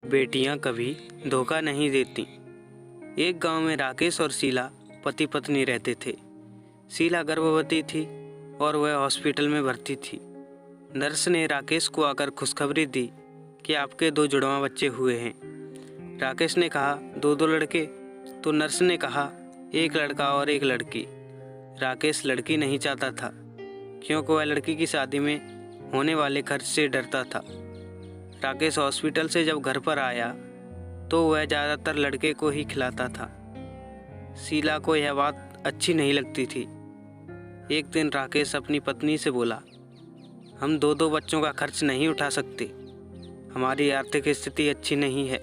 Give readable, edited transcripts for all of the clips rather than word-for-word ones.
बेटियां कभी धोखा नहीं देती। एक गांव में राकेश और शीला पति पत्नी रहते थे। शीला गर्भवती थी और वह हॉस्पिटल में भर्ती थी। नर्स ने राकेश को आकर खुशखबरी दी कि आपके 2 जुड़वा बच्चे हुए हैं। राकेश ने कहा 2 लड़के? तो नर्स ने कहा 1 लड़का और 1 लड़की। राकेश लड़की नहीं चाहता था क्योंकि वह लड़की की शादी में होने वाले खर्च से डरता था। राकेश हॉस्पिटल से जब घर पर आया तो वह ज़्यादातर लड़के को ही खिलाता था। शीला को यह बात अच्छी नहीं लगती थी। एक दिन राकेश अपनी पत्नी से बोला, हम 2 बच्चों का खर्च नहीं उठा सकते, हमारी आर्थिक स्थिति अच्छी नहीं है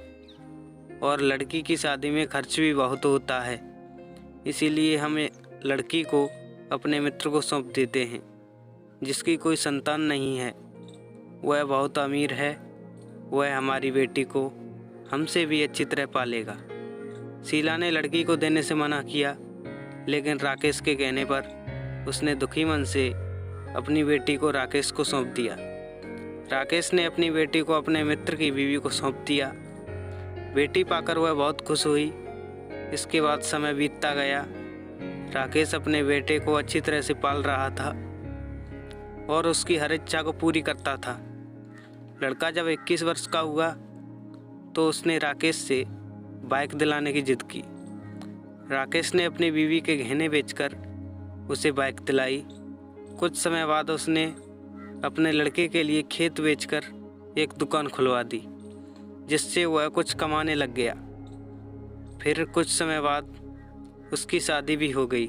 और लड़की की शादी में खर्च भी बहुत होता है, इसीलिए हम लड़की को अपने मित्र को सौंप देते हैं जिसकी कोई संतान नहीं है। वह बहुत अमीर है, वह हमारी बेटी को हमसे भी अच्छी तरह पालेगा। शीला ने लड़की को देने से मना किया, लेकिन राकेश के कहने पर उसने दुखी मन से अपनी बेटी को राकेश को सौंप दिया। राकेश ने अपनी बेटी को अपने मित्र की बीवी को सौंप दिया। बेटी पाकर वह बहुत खुश हुई। इसके बाद समय बीतता गया। राकेश अपने बेटे को अच्छी तरह से पाल रहा था और उसकी हर इच्छा को पूरी करता था। लड़का जब 21 वर्ष का हुआ तो उसने राकेश से बाइक दिलाने की जिद की। राकेश ने अपनी बीवी के गहने बेचकर उसे बाइक दिलाई। कुछ समय बाद उसने अपने लड़के के लिए खेत बेचकर एक दुकान खुलवा दी, जिससे वह कुछ कमाने लग गया। फिर कुछ समय बाद उसकी शादी भी हो गई।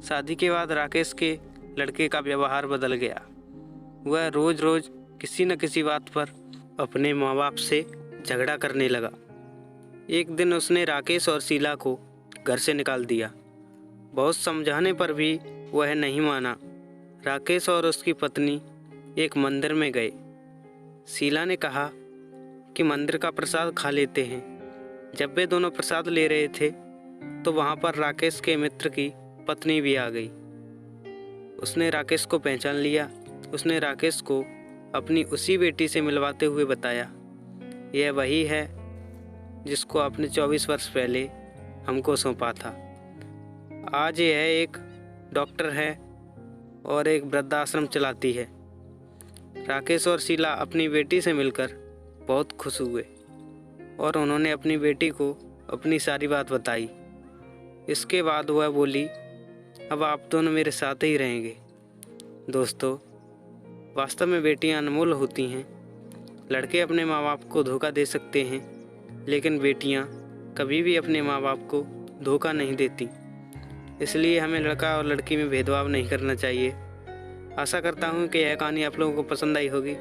शादी के बाद राकेश के लड़के का व्यवहार बदल गया। वह रोज़ रोज़ किसी न किसी बात पर अपने माँ बाप से झगड़ा करने लगा। एक दिन उसने राकेश और शीला को घर से निकाल दिया। बहुत समझाने पर भी वह नहीं माना। राकेश और उसकी पत्नी एक मंदिर में गए। शीला ने कहा कि मंदिर का प्रसाद खा लेते हैं। जब वे दोनों प्रसाद ले रहे थे तो वहाँ पर राकेश के मित्र की पत्नी भी आ गई। उसने राकेश को पहचान लिया। उसने राकेश को अपनी उसी बेटी से मिलवाते हुए बताया, यह वही है जिसको आपने 24 वर्ष पहले हमको सौंपा था। आज यह एक डॉक्टर है और एक वृद्धाश्रम चलाती है। राकेश और शीला अपनी बेटी से मिलकर बहुत खुश हुए और उन्होंने अपनी बेटी को अपनी सारी बात बताई। इसके बाद वह बोली, अब आप दोनों मेरे साथ ही रहेंगे। दोस्तों, वास्तव में बेटियां अनमोल होती हैं। लड़के अपने माँ बाप को धोखा दे सकते हैं, लेकिन बेटियां कभी भी अपने माँ बाप को धोखा नहीं देती। इसलिए हमें लड़का और लड़की में भेदभाव नहीं करना चाहिए। आशा करता हूँ कि यह कहानी आप लोगों को पसंद आई होगी।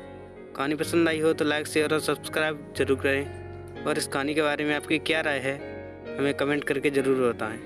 कहानी पसंद आई हो तो लाइक, शेयर और सब्सक्राइब जरूर करें और इस कहानी के बारे में आपकी क्या राय है हमें कमेंट करके ज़रूर बताएं।